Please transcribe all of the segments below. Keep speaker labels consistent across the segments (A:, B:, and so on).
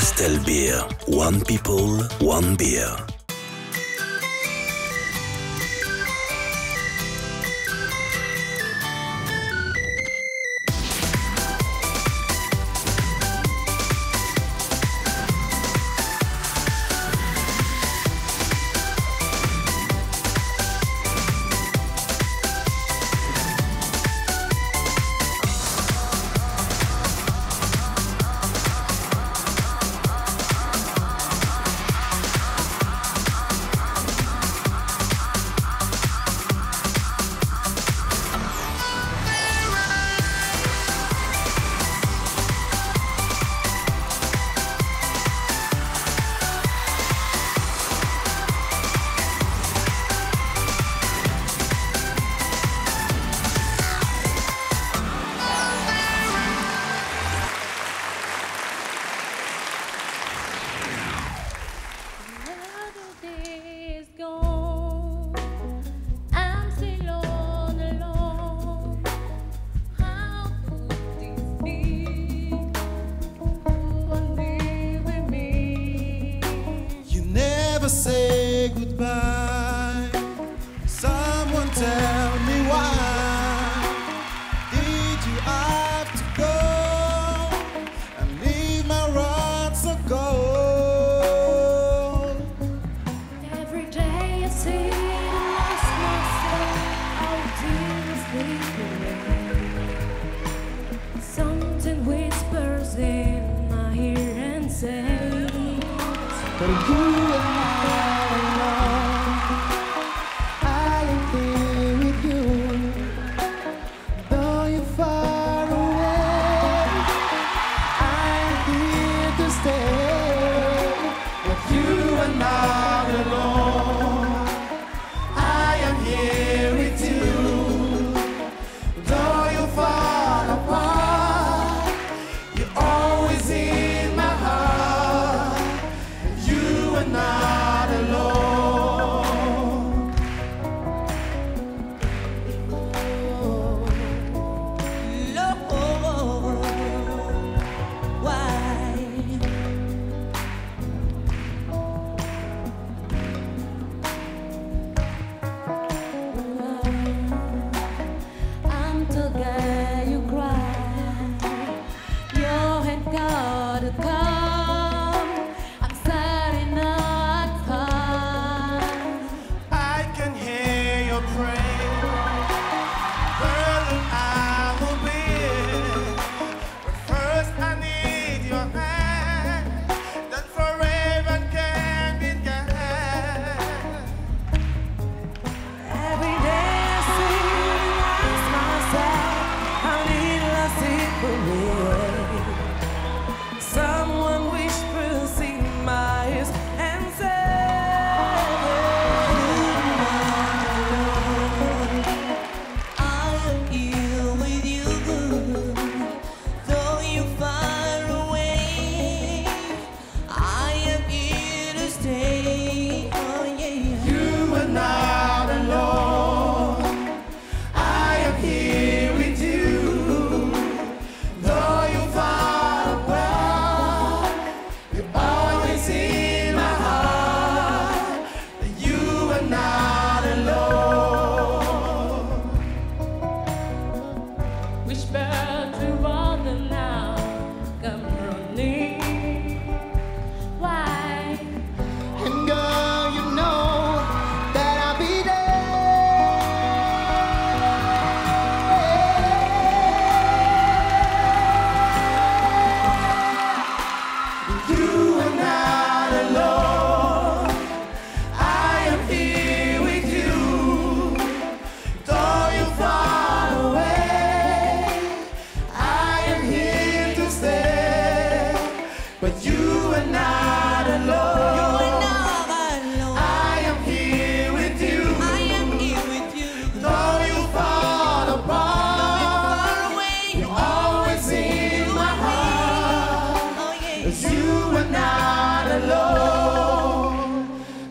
A: Estelle Beer. One people, one beer.
B: Say goodbye. Someone tell me why did you have to go and leave my heart so cold?
C: Every day I see and lost myself. How tears sleep away. Something whispers in my ear and says,
B: but you and I am here with you. Though you're far away, I'm here to stay. But you are not alone. I am here with you. Though you're far apart, you're always in my heart. You are not alone.
C: Lord, why? I'm the guy you cry. Your head gotta come. I'm starting not fine.
B: I can hear your prayer. Girl, I will be. But first I need your hand. That forever can be gone.
C: Every day I see and ask myself, how did I slip away? Someone whispers in my ears and says, I am here with you, though you're far away. I am here to stay. Oh yeah.
B: You are not alone. I am here with you. Though you're far apart, you're always in my heart. You are not alone.
C: Which bird to water now? Come running. Why?
B: And girl, you know that I'll be there. You are not alone. I am here with you. Though you're far away, I am here to stay. But you are not alone. I am here with you. Though you're far apart, you're always in my heart. 'Cause you are not alone.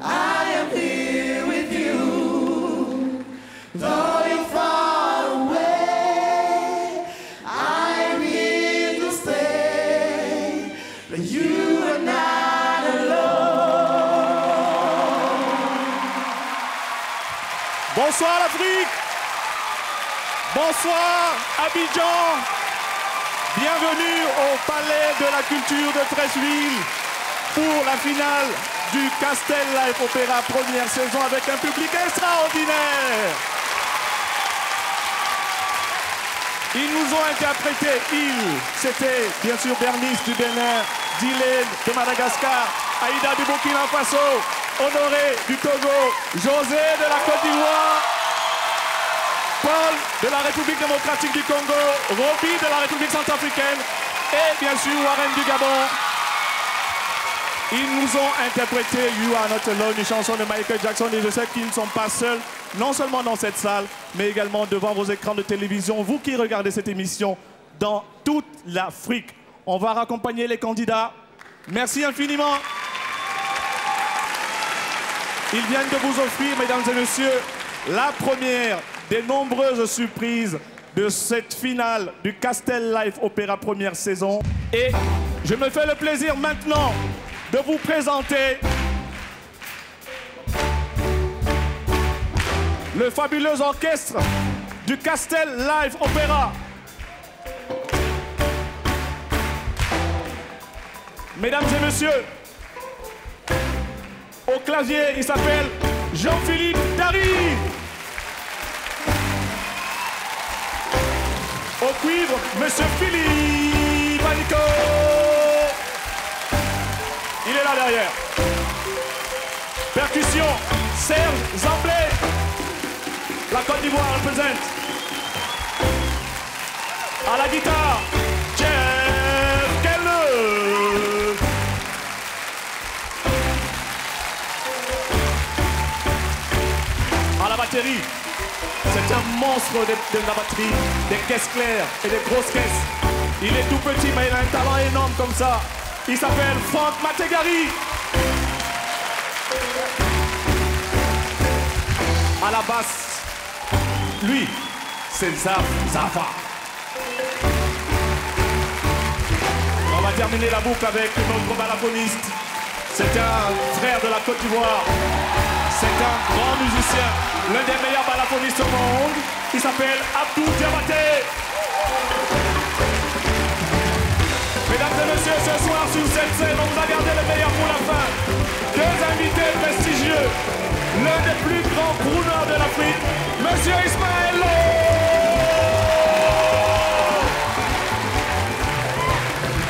B: I am here with you. Though you're far away, I am here to stay. But you are not
D: Bonsoir l'Afrique. Bonsoir Abidjan. Bienvenue au Palais de la Culture de Treichville pour la finale du Castel Live Opéra première saison avec un public extraordinaire. Ils nous ont interprété, c'était bien sûr Bernice du Bénin, Dylan de Madagascar, Aïda du Burkina Faso, Honoré du Togo, José de la Côte d'Ivoire, Paul de la République démocratique du Congo, Roby de la République centrafricaine et bien sûr Warren du Gabon. Ils nous ont interprété You Are Not Alone, une chanson de Michael Jackson, et je sais qu'ils ne sont pas seuls, non seulement dans cette salle, mais également devant vos écrans de télévision, vous qui regardez cette émission dans toute l'Afrique. On va raccompagner les candidats. Merci infiniment. Ils viennent de vous offrir, mesdames et messieurs, la première des nombreuses surprises de cette finale du Castel Live Opéra première saison. Et je me fais le plaisir maintenant de vous présenter le fabuleux orchestre du Castel Live Opéra. Mesdames et messieurs, au clavier, il s'appelle Jean-Philippe Dari. Au cuivre, Monsieur Philippe Anico. Il est là derrière. Percussion, Serge Zamblé. La Côte d'Ivoire représente. À la guitare, Jeff Keller. À la batterie, c'est un monstre de la batterie, des caisses claires et des grosses caisses. Il est tout petit, mais il a un talent énorme comme ça. Il s'appelle Franck Mategari. À la basse, lui, c'est Zafa. On va terminer la boucle avec notre balafoniste. C'est un frère de la Côte d'Ivoire. C'est un grand musicien, l'un des meilleurs balaphonistes au monde. Il s'appelle Abdou Diabaté. Mesdames et messieurs, ce soir sur cette scène, on vous a gardé le meilleur pour la fin. Deux invités prestigieux, l'un des plus grands crooners de l'Afrique, Monsieur Ismaël Lo.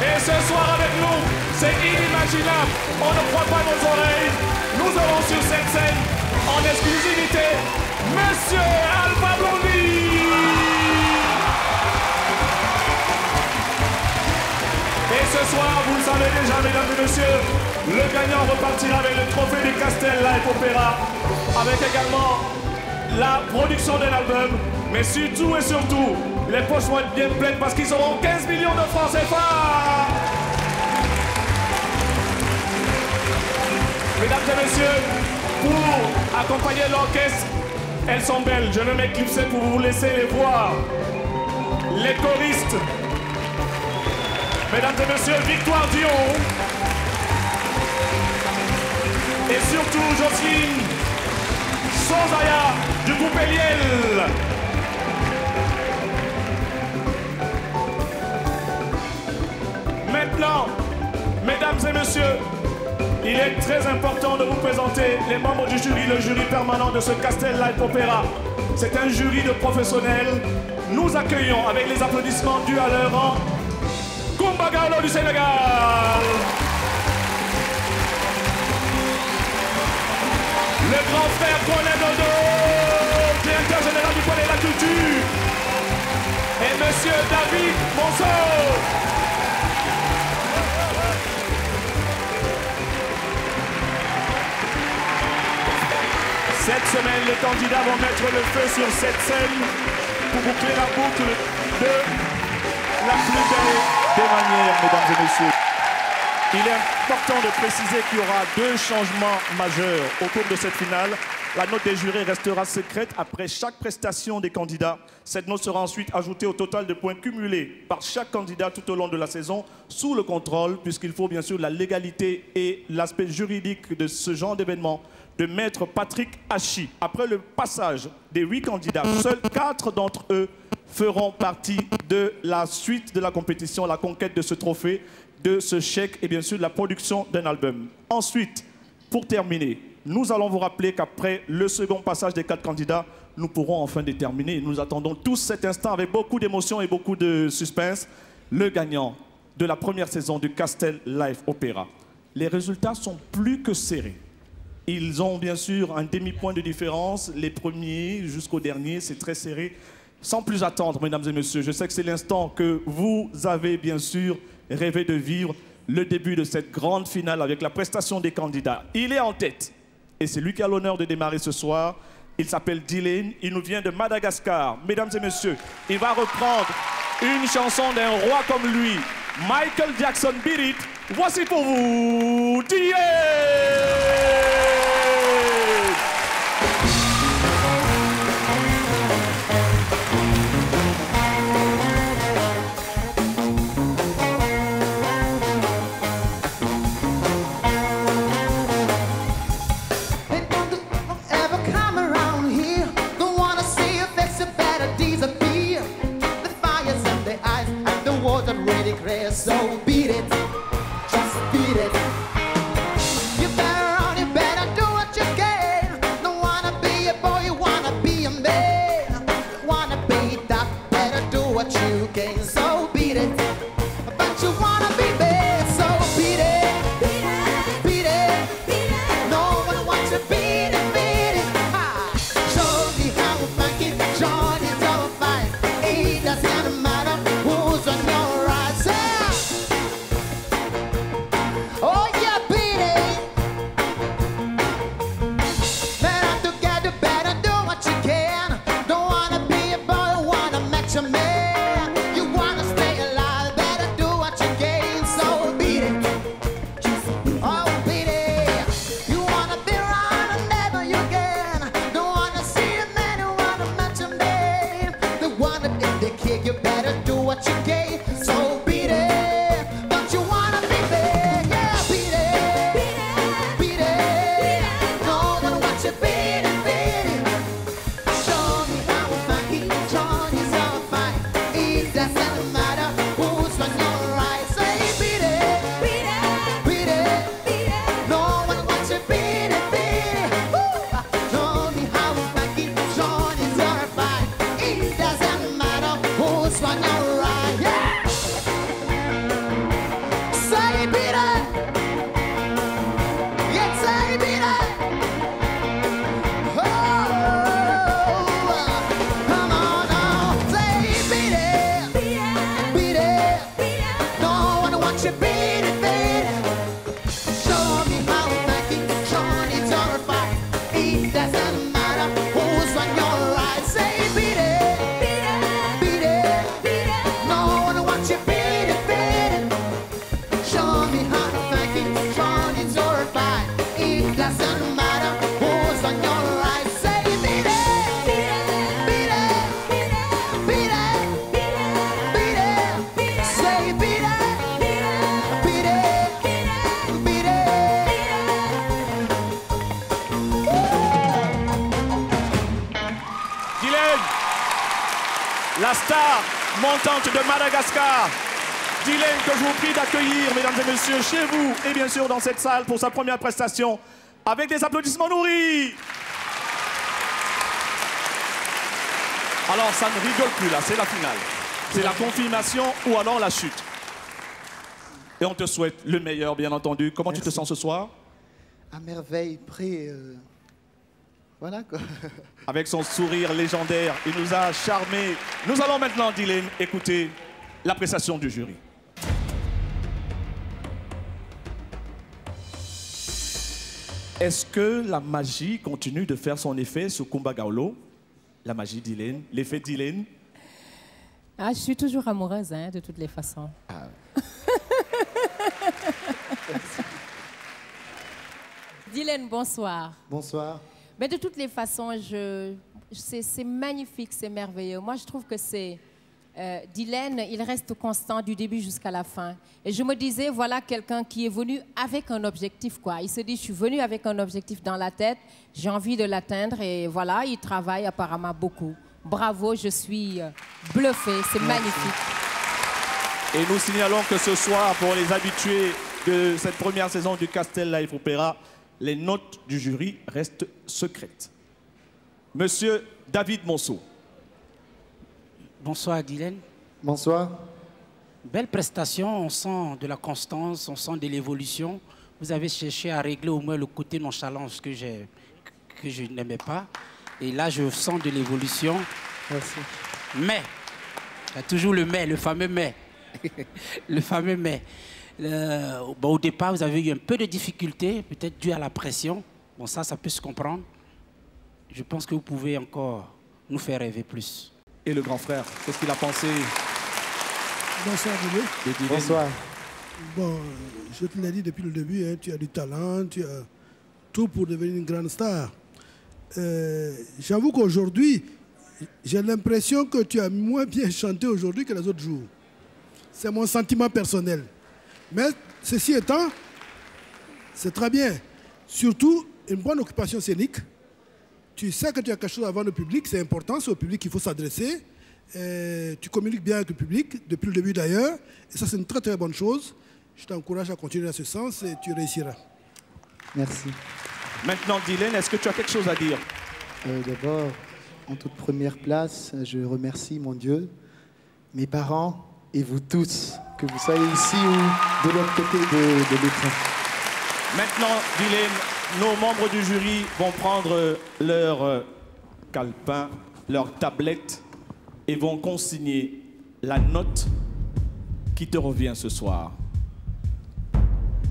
D: Et ce soir avec nous, c'est inimaginable. On ne croit pas nos oreilles. Nous aurons sur cette scène, en exclusivité, Monsieur Alpha Blondy. Et ce soir, vous le savez déjà, mesdames et messieurs, le gagnant repartira avec le trophée du Castel Live Opéra, avec également la production de l'album, mais surtout et surtout, les poches vont être bien pleines parce qu'ils auront 15 millions de francs CFA. Mesdames et messieurs, pour accompagner l'orchestre, elles sont belles. Je vais m'éclipser pour vous laisser les voir. Les choristes. Mesdames et messieurs, Victoire Dion. Et surtout Jocelyne Sozaya du groupe Eliel. Maintenant, mesdames et messieurs, il est très important de vous présenter les membres du jury, le jury permanent de ce Castel Live Opéra. C'est un jury de professionnels. Nous accueillons avec les applaudissements dus à leur rang Kumba Gawlo du Sénégal. Le grand frère Colin Dodo, directeur général du Palais de la Culture. Et Monsieur David Monceau. Cette semaine, les candidats vont mettre le feu sur cette scène pour boucler la boucle de la plus belle des manières, mesdames et messieurs. Il est important de préciser qu'il y aura deux changements majeurs au cours de cette finale. La note des jurés restera secrète après chaque prestation des candidats. Cette note sera ensuite ajoutée au total de points cumulés par chaque candidat tout au long de la saison, sous le contrôle, puisqu'il faut bien sûr la légalité et l'aspect juridique de ce genre d'événement, de maître Patrick Hachi. Après le passage des 8 candidats, seuls 4 d'entre eux feront partie de la suite de la compétition, la conquête de ce trophée, de ce chèque et bien sûr de la production d'un album. Ensuite, pour terminer, nous allons vous rappeler qu'après le second passage des 4 candidats, nous pourrons enfin déterminer, nous attendons tous cet instant avec beaucoup d'émotion et beaucoup de suspense, le gagnant de la première saison du Castel Live Opera. Les résultats sont plus que serrés. Ils ont bien sûr un demi-point de différence, les premiers jusqu'au dernier, c'est très serré. Sans plus attendre, mesdames et messieurs, je sais que c'est l'instant que vous avez bien sûr rêvé de vivre, le début de cette grande finale avec la prestation des candidats. Il est en tête et c'est lui qui a l'honneur de démarrer ce soir. Il s'appelle Dylan, il nous vient de Madagascar. Mesdames et messieurs, il va reprendre une chanson d'un roi comme lui, Michael Jackson, Beat It. Voici pour vous, Dylan!
B: So beat it, just beat it. You better run, you better do what you can. Don't wanna be a boy, you wanna be a man. Wanna be tough, better do what you can. So beat it, but you wanna be bad. So beat it, beat it, beat it. No one wants to beat it, beat it. Ha! Show me how we make it, Johnny's all fine. It doesn't matter who's on your right. Oh yeah, beat it. Better together, better do what you can. Don't wanna be a boy, wanna match a man. You wanna stay alive, better do what you can. So beat it. Oh, beat it. You wanna be right and never you can. Don't wanna see a man who wanna match a man. They wanna be the kid, you better do what you can. So beat it. Don't you wanna be big? Yeah, beat it. Beat it. No one wants you beat it, beat it. Show me how we make it. Johnny's all fine. It doesn't matter who's on your right. Say beat it. Beat it. No one wants you beat it, beat it. Woo! Show me how we make it. Johnny's all fine. It doesn't matter who's on your right. Yeah. Say beat it. Yeah, say beat it. Oh, come on now. Say beat it. Beat it. No one wants you beat it, beat it. Show me how we make it. Johnny's all fine. It doesn't matter who's on your right. Say beat it. Beat it. No one wants you beat it, beat it. Show me how to make it. Johnny's all fine. It doesn't matter who's on your right. Say beat it. Beat it. Beat it. Beat it. Say beat it. Beat it. Beat it.
D: Dylan, la star montante de Madagascar. Dylan, que je vous prie d'accueillir, mesdames et messieurs, chez vous et bien sûr dans cette salle pour sa première prestation, avec des applaudissements nourris. Alors, ça ne rigole plus là, c'est la finale. C'est la confirmation ou alors la chute. Et on te souhaite le meilleur, bien entendu. Comment tu te sens ce soir?
B: À merveille, prêt. Voilà quoi.
D: Avec son sourire légendaire, il nous a charmés. Nous allons maintenant, Dylan, écouter l'appréciation du jury. Est-ce que la magie continue de faire son effet sur Kumba Gawlo? La magie Dylan, l'effet Dylan?
E: Ah, je suis toujours amoureuse, hein, de toutes les façons.
D: Ah.
E: Dylan, bonsoir.
B: Bonsoir.
E: Mais de toutes les façons, c'est magnifique, c'est merveilleux. Moi, je trouve que c'est... Dylan, il reste constant du début jusqu'à la fin. Et je me disais, voilà quelqu'un qui est venu avec un objectif, quoi. Il se dit, je suis venu avec un objectif dans la tête, j'ai envie de l'atteindre, et voilà, il travaille apparemment beaucoup. Bravo, je suis bluffée, c'est magnifique.
D: Et nous signalons que ce soir, pour les habitués de cette première saison du Castel Live Opéra, les notes du jury restent secrètes. Monsieur David Monceau.
F: Bonsoir Dylan.
G: Bonsoir.
F: Belle prestation, on sent de la constance, on sent de l'évolution. Vous avez cherché à régler au moins le côté nonchalant que je n'aimais pas. Et là, je sens de l'évolution.
G: Merci.
F: Mais, il y a toujours le mais, le fameux mais. Le fameux mais. Bon, au départ, vous avez eu un peu de difficulté, peut-être dû à la pression. Bon, ça peut se comprendre. Je pense que vous pouvez encore nous faire rêver plus.
D: Et le grand frère, qu'est-ce qu'il a pensé?
H: Bonsoir, Didier.
G: Bonsoir.
H: Bon, je te l'ai dit depuis le début, hein, tu as du talent, tu as tout pour devenir une grande star. J'avoue qu'aujourd'hui, j'ai l'impression que tu as moins bien chanté aujourd'hui que les autres jours. C'est mon sentiment personnel. Mais ceci étant, c'est très bien. Surtout, une bonne occupation scénique. Tu sais que tu as quelque chose à vendre au public, c'est important, c'est au public qu'il faut s'adresser. Tu communiques bien avec le public, depuis le début d'ailleurs, et ça c'est une très très bonne chose. Je t'encourage à continuer dans ce sens et tu réussiras.
G: Merci.
D: Maintenant, Dylan, est-ce que tu as quelque chose à dire?
G: D'abord, en toute première place, je remercie mon Dieu, mes parents et vous tous, que vous soyez ici ou de l'autre côté de l'écran.
D: Maintenant, Dylan, nos membres du jury vont prendre leur calepin, leur tablette et vont consigner la note qui te revient ce soir.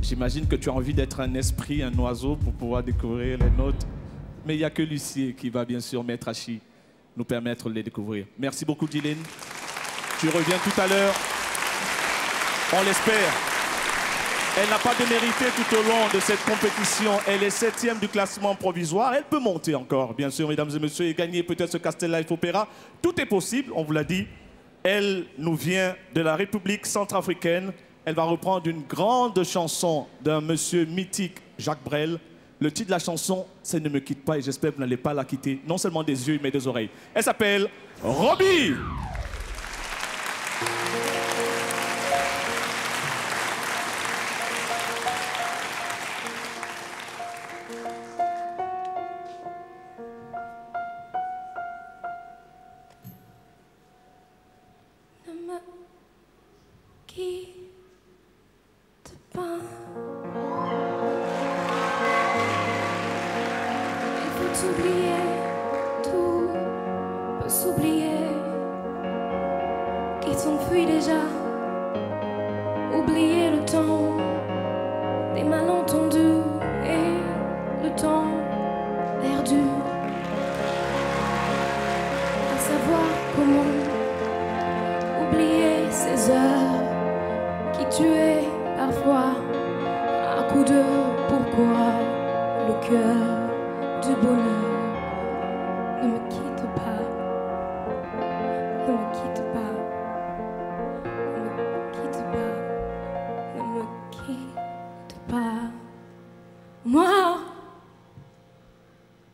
D: J'imagine que tu as envie d'être un esprit, un oiseau pour pouvoir découvrir les notes. Mais il n'y a que Lucie qui va bien sûr, Maître Hachi, nous permettre de les découvrir. Merci beaucoup, Dylan. Tu reviens tout à l'heure. On l'espère. Elle n'a pas démérité tout au long de cette compétition. Elle est 7e du classement provisoire. Elle peut monter encore, bien sûr, mesdames et messieurs, et gagner peut-être ce Castel Live Opéra. Tout est possible, on vous l'a dit. Elle nous vient de la République centrafricaine. Elle va reprendre une grande chanson d'un monsieur mythique, Jacques Brel. Le titre de la chanson, c'est Ne me quitte pas, et j'espère que vous n'allez pas la quitter, non seulement des yeux, mais des oreilles. Elle s'appelle Robbie.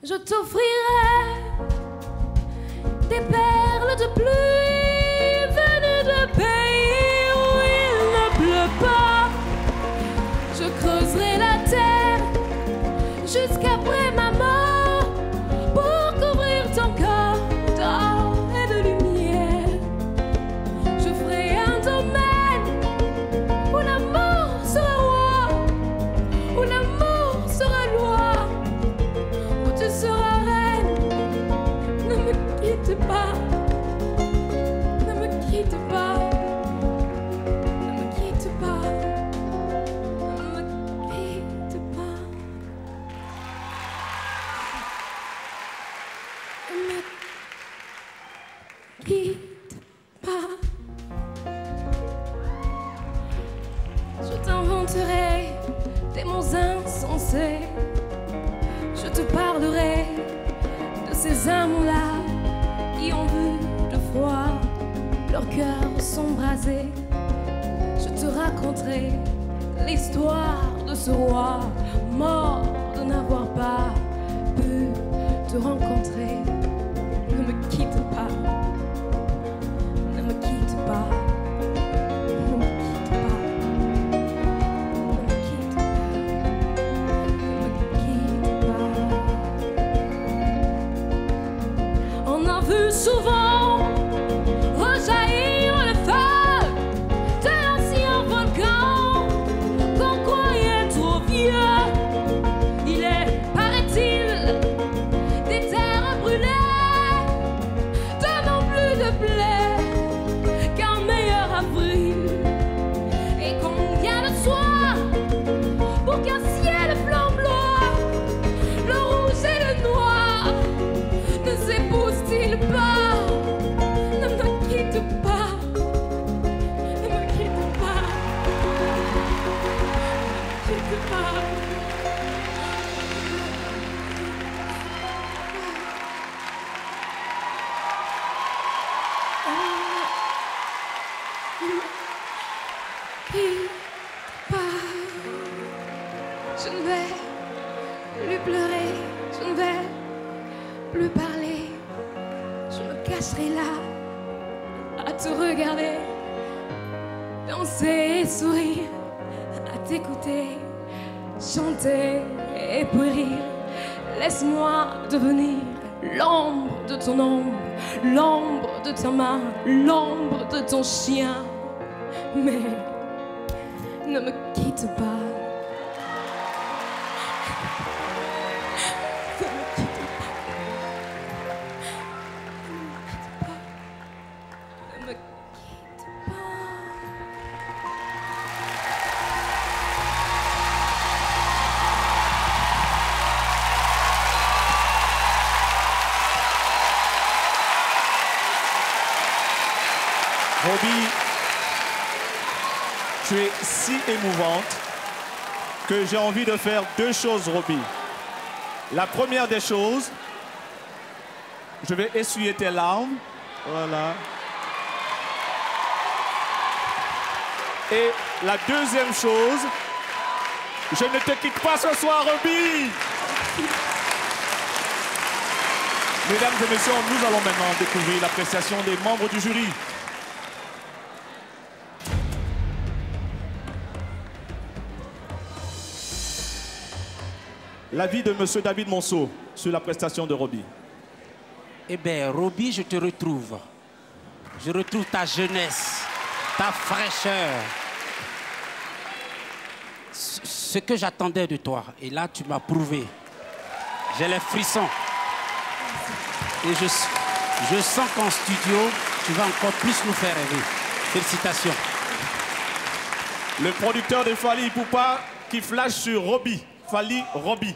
I: Je t'offrirai des perles de pluie venues de pays où il ne pleut pas. Je creuserai la terre jusqu'après ma mort pour couvrir ton corps d'or et de lumière. Je ferai un domaine où l'amour sera roi, où l'amour sera loi. Tu seras reine, ne me quitte pas, ne me quitte pas, ne me quitte pas, ne me quitte pas, ne me quitte pas. Je t'inventerai des mots insensés. Je te parlerai ces amants-là qui ont vu de froid, leurs cœurs sont brasés. Je te raconterai l'histoire de ce roi mort de n'avoir pas pu te rencontrer. Ne me quitte pas, ne me quitte pas, ne me quitte pas, ne me quitte pas, ne me quitte pas. On a vu souvent rejaillir le feu de l'ancien volcan qu'on croyait trop vieux. Il est, paraît-il, des terres brûlées, donnant plus de blé qu'un meilleur avril. Et combien de soirs pour qu'un ciel flamboie, le rouge et le noir ne s'épousent-ils pas? Ne me quitte pas, ne me quitte pas, ne me quitte pas. Je ne vais plus pleurer, je ne vais plus parler. Je me cacherai là à te regarder, danser et sourire, à t'écouter, chanter et puis rire. Laisse-moi devenir l'ombre de ton ombre, l'ombre de ta main, l'ombre de ton chien. Mais ne me quitte pas. Ne me quitte pas. Ne me quitte pas.
D: Roby, tu es si émouvante que j'ai envie de faire deux choses, Roby. La première des choses, je vais essuyer tes larmes. Voilà. Et la deuxième chose, je ne te quitte pas ce soir, Roby. Mesdames et messieurs, nous allons maintenant découvrir l'appréciation des membres du jury. L'avis de M. David Monceau sur la prestation de Roby.
F: Eh bien, Roby, je te retrouve. Je retrouve ta jeunesse, ta fraîcheur. Ce que j'attendais de toi. Et là, tu m'as prouvé. J'ai les frissons. Et je sens qu'en studio, tu vas encore plus nous faire rêver. Félicitations.
D: Le producteur de Fally Ipupa qui flash sur Roby. Fally Roby,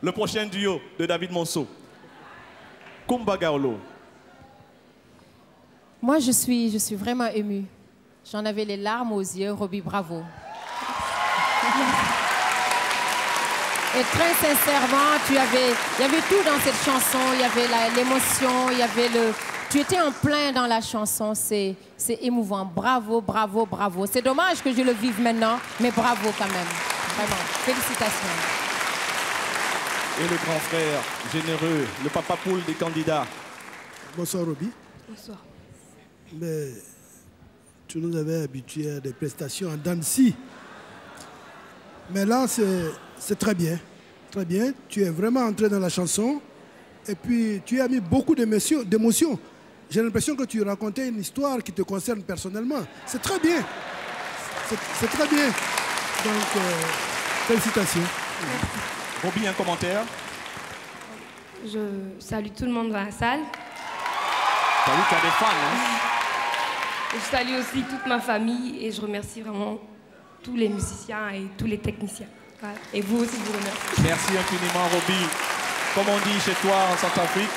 D: le prochain duo de David Monceau. Kumba Gawlo.
E: Moi, je suis vraiment émue. J'en avais les larmes aux yeux. Roby, bravo. Et très sincèrement, il y avait tout dans cette chanson. Il y avait l'émotion, il y avait le... Tu étais en plein dans la chanson. C'est émouvant. Bravo, bravo, bravo. C'est dommage que je le vive maintenant, mais bravo quand même. Vraiment, félicitations.
D: Et le grand frère généreux, le papa poule des candidats.
H: Bonsoir, Roby.
I: Bonsoir.
H: Mais tu nous avais habitués à des prestations en dents de scie. Mais là, c'est très bien. Très bien. Tu es vraiment entré dans la chanson. Et puis, tu as mis beaucoup d'émotions. J'ai l'impression que tu racontais une histoire qui te concerne personnellement. C'est très bien. C'est très bien. Donc, félicitations.
D: Roby, un commentaire?
I: Je salue tout le monde dans la salle.
D: T'as vu qu'il y a des fans, hein?
I: Je salue aussi toute ma famille et je remercie vraiment tous les musiciens et tous les techniciens. Voilà. Et vous aussi, je vous remercie.
D: Merci infiniment, Roby. Comme on dit chez toi en Centrafrique,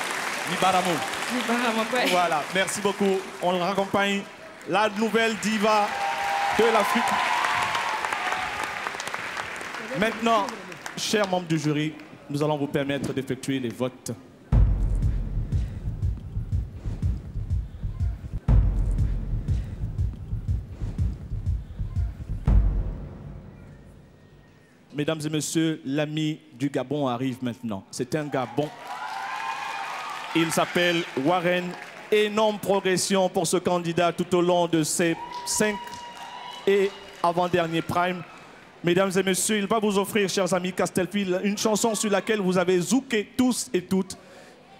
D: Nibaramo.
I: Nibaramo, ouais.
D: Voilà, merci beaucoup. On raccompagne la nouvelle diva de l'Afrique. Maintenant, chers membres du jury, nous allons vous permettre d'effectuer les votes. mesdames et messieurs, l'ami du Gabon arrive maintenant. C'est un Gabon. Il s'appelle Warren. Énorme progression pour ce candidat tout au long de ses 5 et avant-derniers primes. Mesdames et messieurs, il va vous offrir, chers amis Castelfield, une chanson sur laquelle vous avez zouké tous et toutes.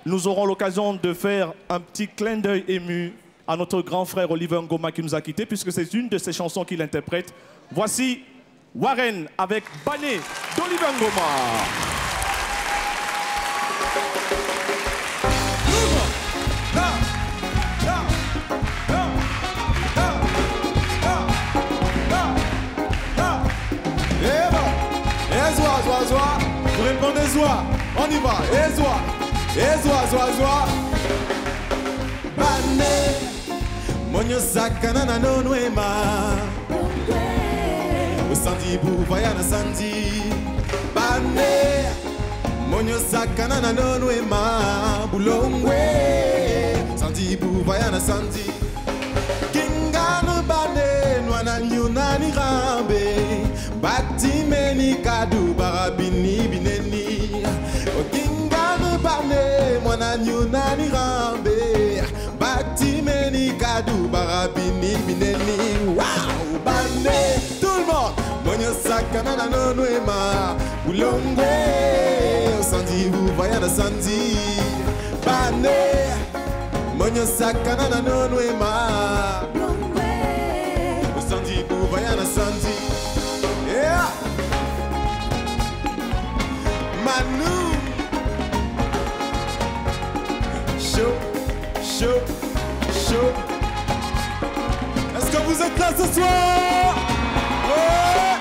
D: Nous aurons l'occasion de faire un petit clin d'œil ému à notre grand frère Oliver Ngoma qui nous a quittés, puisque c'est une de ses chansons qu'il interprète. Voici Warren avec Bané d'Oliver Ngoma.
J: Vous répondez Zoa, on y va, et Zoa. Bané, monyo sakana na nonwema. Sandi buvaya na sandi. Bané, monyo sakana na nonwema. Bulongwe, sandi buvaya na sandi. Kingano bané, nwana nyunani rambe. Batimeni kadu barabini bineni. Okingano bane mwana nyunani rambe. Batimeni kadu barabini bineni. Wow, bane tout le monde. Monyo sakana na nonwema. Bulongwe sandi buvaya na sandi. Bane monyo sakana na nonwema. Sandi buvaya na sandi. Yeah. Manu. Chaud. Est-ce que vous êtes là ce soir? Ouais.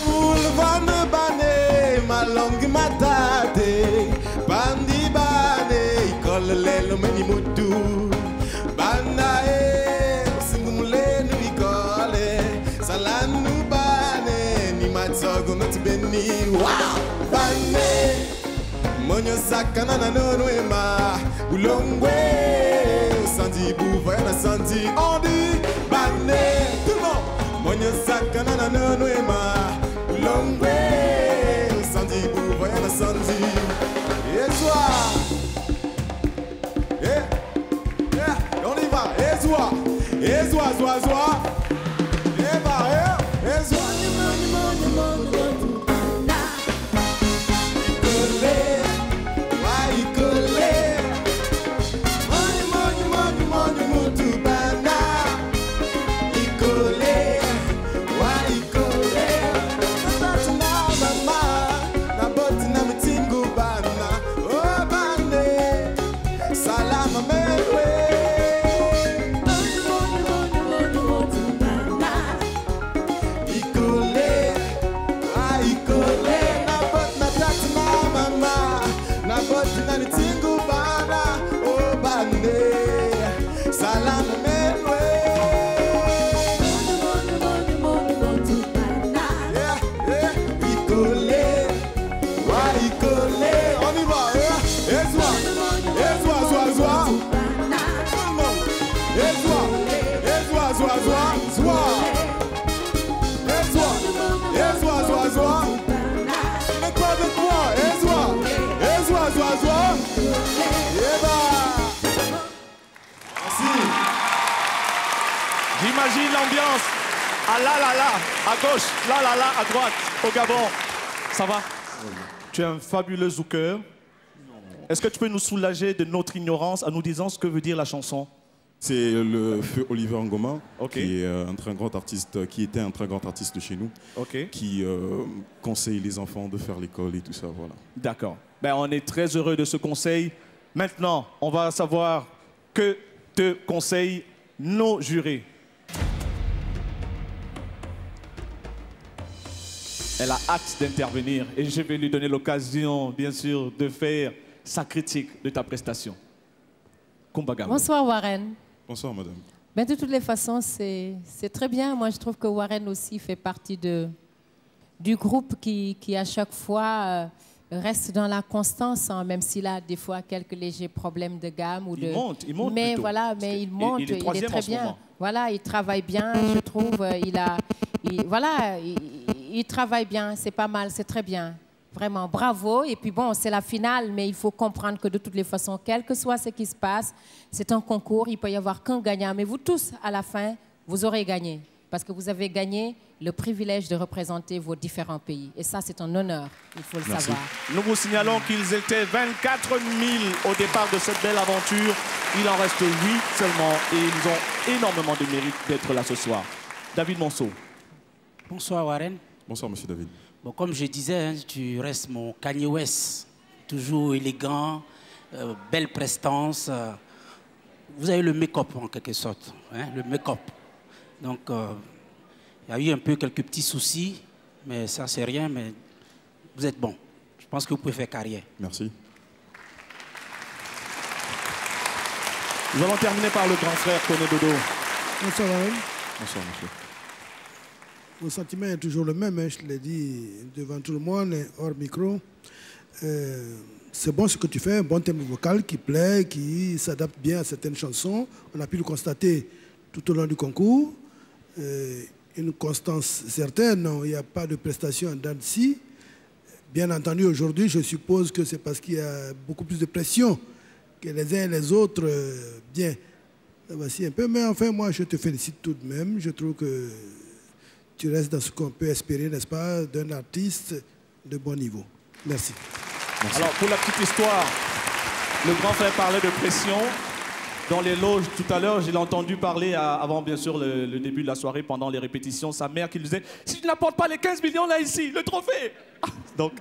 J: Ulvane bane, ma langue matate. Bandi bane, ikolele lo meni mutu. Banae, singumule nuikole. Salanu bane, ni matsogo not beni. Wow, bane. Monyo sakana na nonwema. Ulongwe, sandi buvaya na sandi. On dit bane, tout le monde. Monyo sakana na nonwema. Ulongwe, sandi buvaya na sandi. Et toi, on y va. Et toi, et toi.
D: J'imagine l'ambiance. Ah là là là, à gauche, là là là, à droite, au Gabon. Ça va? Tu es un fabuleux zouker. Est-ce que tu peux nous soulager de notre ignorance en nous disant ce que veut dire la chanson?
K: C'est le feu Oliver Ngoma,
D: Okay.
K: qui est un très grand artiste, qui était un très grand artiste de chez nous,
D: Okay.
K: qui conseille les enfants de faire l'école et tout ça, voilà.
D: D'accord. Ben, on est très heureux de ce conseil. Maintenant, on va savoir que te conseillent nos jurés. Elle a hâte d'intervenir et je vais lui donner l'occasion, bien sûr, de faire sa critique de ta prestation. Kumbagamo.
E: Bonsoir Warren.
K: Bonsoir madame.
E: Ben, de toutes les façons, c'est très bien. Moi, je trouve que Warren aussi fait partie du groupe qui à chaque fois reste dans la constance, hein, même s'il a des fois quelques légers problèmes de gamme.
D: Il monte
E: mais
D: plutôt.
E: voilà, mais il monte,
D: il est
E: il est
D: troisième
E: très
D: en ce
E: bien.
D: moment.
E: Voilà, il travaille bien, je trouve. voilà, il travaille bien, c'est pas mal, c'est très bien. Vraiment, bravo. Et puis bon, c'est la finale, mais il faut comprendre que de toutes les façons, quel que soit ce qui se passe, c'est un concours, il peut y avoir qu'un gagnant. Mais vous tous, à la fin, vous aurez gagné. Parce que vous avez gagné le privilège de représenter vos différents pays. Et ça, c'est un honneur, il faut le savoir.
D: Nous vous signalons qu'ils étaient 24 000 au départ de cette belle aventure. Il en reste 8 seulement et ils ont énormément de mérite d'être là ce soir. David Monceau.
F: Bonsoir Warren.
K: Bonsoir Monsieur David.
F: Bon, comme je disais, hein, tu restes mon Kanye West. Toujours élégant, belle prestance. Vous avez le make-up en quelque sorte, hein, le make-up. Donc, il y a eu un peu quelques petits soucis, mais ça, c'est rien, mais vous êtes bon. Je pense que vous pouvez faire carrière.
K: Merci.
D: Nous allons terminer par le grand frère Koné Dodo.
H: Bonsoir, Warren.
K: Bonsoir, monsieur.
H: Mon sentiment est toujours le même, hein, je te l'ai dit devant tout le monde, hors micro. C'est bon ce que tu fais, un bon thème vocal qui plaît, qui s'adapte bien à certaines chansons. On a pu le constater tout au long du concours. Une constance certaine, non, il n'y a pas de prestation en dents de scie. Bien entendu, aujourd'hui, je suppose que c'est parce qu'il y a beaucoup plus de pression que les uns et les autres. Bien, voici un peu, mais enfin, moi, je te félicite tout de même. Je trouve que tu restes dans ce qu'on peut espérer, n'est-ce pas, d'un artiste de bon niveau. Merci.
K: Merci.
D: Alors, pour la petite histoire, le grand frère parlait de pression. Dans les loges, tout à l'heure, je l'ai entendu parler avant, bien sûr, le début de la soirée, pendant les répétitions, sa mère qui lui disait « Si tu n'apportes pas les 15 millions là, ici, le trophée !» Donc,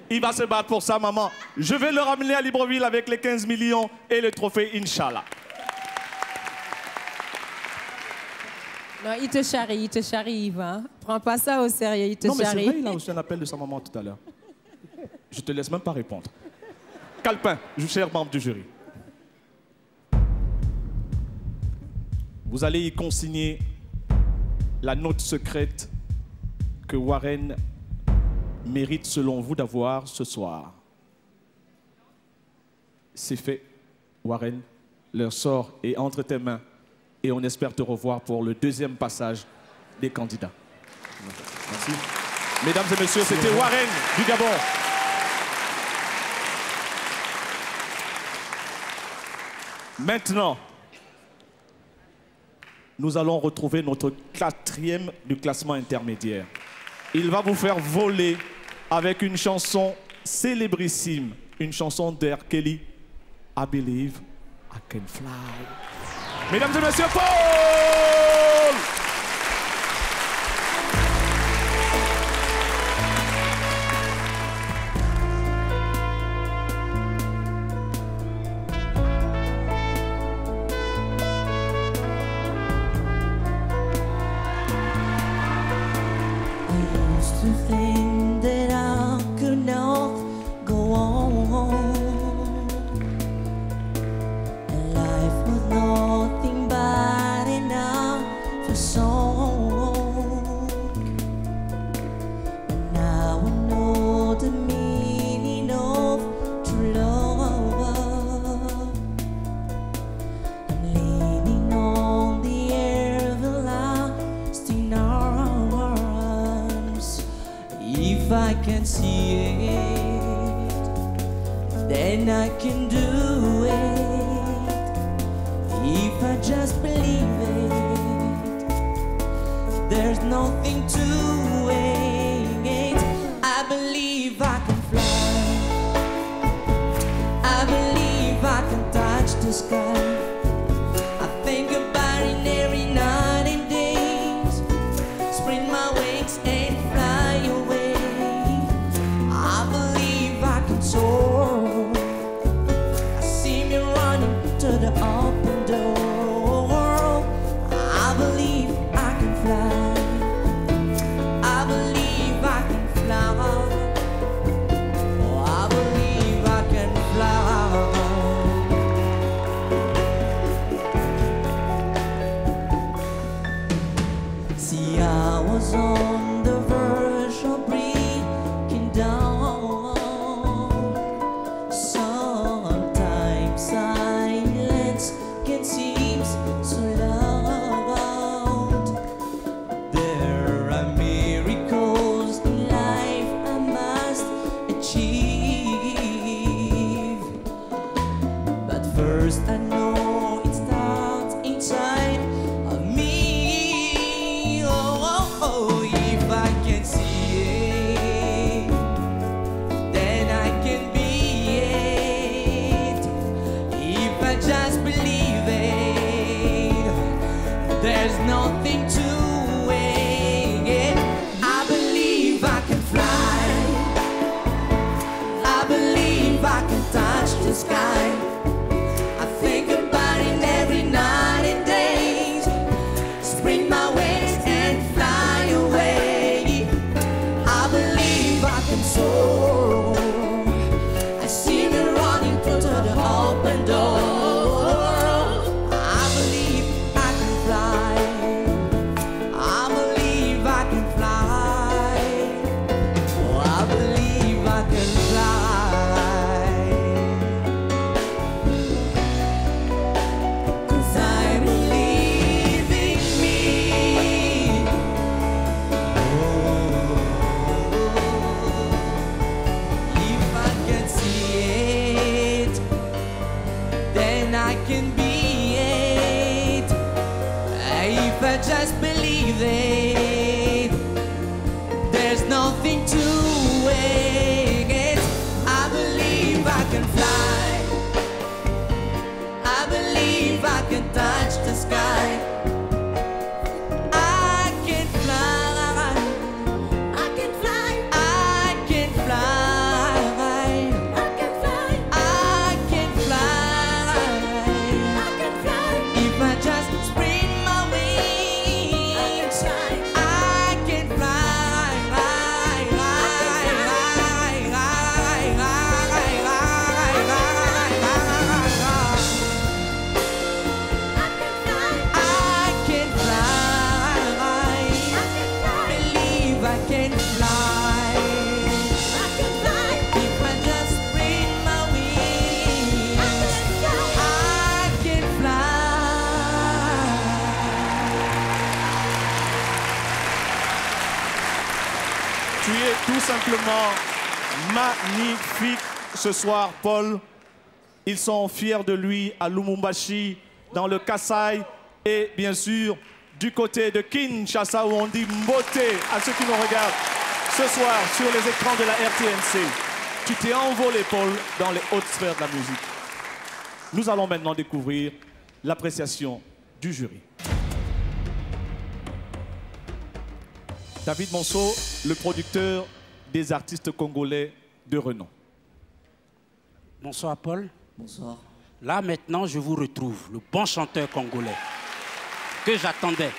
D: il va se battre pour ça, maman. Je vais le ramener à Libreville avec les 15 millions et le trophée, Inch'Allah.
E: Non, il te charrie, Yvan. Prends pas ça au sérieux, il te charrie.
D: Non, mais c'est vrai, il a reçu un appel de sa maman tout à l'heure. Je te laisse même pas répondre. Calpin, cher membre du jury. Vous allez y consigner la note secrète que Warren mérite, selon vous, d'avoir ce soir. C'est fait, Warren. Leur sort est entre tes mains et on espère te revoir pour le deuxième passage des candidats. Merci. Mesdames et messieurs, c'était Warren du Gabon. Maintenant, nous allons retrouver notre 4e du classement intermédiaire. Il va vous faire voler avec une chanson célébrissime, une chanson d'R. Kelly, I Believe I Can Fly. Mesdames et messieurs, Paul!
C: To think that I could not go on. Life was nothing but enough for song. But now I know the meaning of true love. I'm leaning on the everlasting arms. If I can see it, then I can do it. If I just believe it, there's nothing to it. I believe I can fly. I believe I can touch the sky. I think about it every night and days. Spread my wings and fly away. Soar. I see me running to the open door. I believe I can fly. I believe I can fly. Oh, I believe I can fly. See, I was on the verge of breaking down. Silence can seem so loud. There are
D: Tu es tout simplement magnifique ce soir, Paul. Ils sont fiers de lui à Lumumbashi, dans le Kasaï et bien sûr du côté de Kinshasa où on dit Mbote à ceux qui nous regardent ce soir sur les écrans de la RTNC. Tu t'es envolé, Paul, dans les hautes sphères de la musique. Nous allons maintenant découvrir l'appréciation du jury. David Monceau, le producteur des artistes congolais de renom.
F: Bonsoir Paul.
L: Bonsoir.
F: Là maintenant, je vous retrouve, le bon chanteur congolais que j'attendais.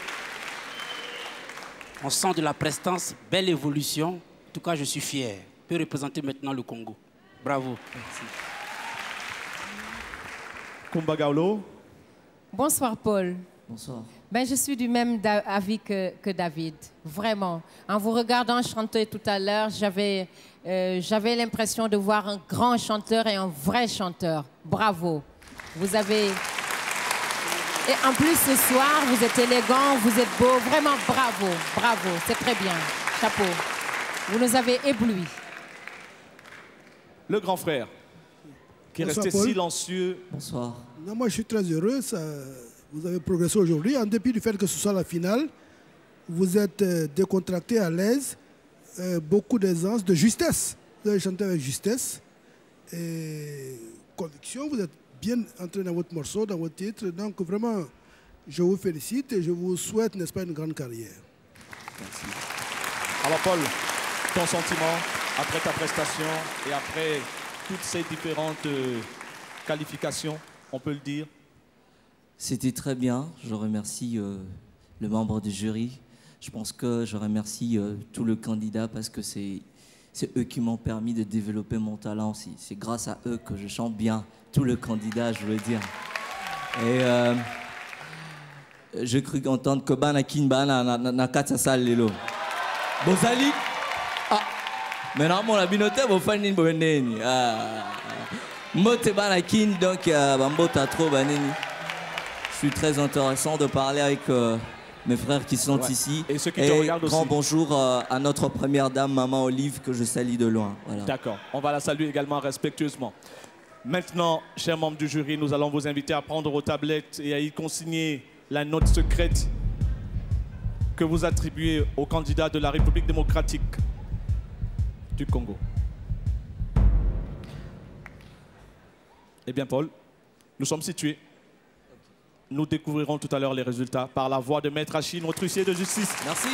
F: On sent de la prestance, belle évolution. En tout cas, je suis fier. Je peux représenter maintenant le Congo. Bravo. Merci.
D: Kumba Gaulo.
E: Bonsoir Paul.
L: Bonsoir.
E: Ben, je suis du même avis que David, vraiment. En vous regardant chanter tout à l'heure, j'avais l'impression de voir un grand chanteur et un vrai chanteur. Bravo. Vous avez... Et en plus, ce soir, vous êtes élégant, vous êtes beau. Vraiment, bravo, bravo. C'est très bien. Chapeau. Vous nous avez éblouis.
D: Le grand frère, qui est resté
H: Paul.
D: silencieux.
L: Bonsoir.
H: Non, moi, je suis très heureux. Vous avez progressé aujourd'hui. En dépit du fait que ce soit la finale, vous êtes décontracté, à l'aise, beaucoup d'aisance, de justesse. Vous avez chanté avec justesse et conviction. Vous êtes bien entré dans votre morceau, dans votre titre. Donc, vraiment, je vous félicite et je vous souhaite, n'est-ce pas, une grande carrière.
L: Merci.
D: Alors, Paul, ton sentiment après ta prestation et après toutes ces différentes qualifications, on peut le dire?
L: C'était très bien. Je remercie le membre du jury. Je pense que je remercie tout le candidat parce que c'est eux qui m'ont permis de développer mon talent aussi. C'est grâce à eux que je chante bien. Tout le candidat, je veux dire. Et je crus entendre que Bana Kinbana na kata sal lelo. Bozali. Ah. Maintenant mon abinote bo fani boneni. Ah. Mote Bana Kin donc bambota trop baneni. Je suis très intéressant de parler avec mes frères qui sont ici.
D: Et ceux qui te regardent aussi.
L: Grand bonjour à notre première dame, Maman Olive, que je salue de loin. Voilà.
D: D'accord, on va la saluer également respectueusement. Maintenant, chers membres du jury, nous allons vous inviter à prendre vos tablettes et à y consigner la note secrète que vous attribuez au candidat de la République démocratique du Congo. Eh bien, Paul, nous sommes situés. Nous découvrirons tout à l'heure les résultats par la voix de Maître Hachi, notre huissier de justice.
L: Merci.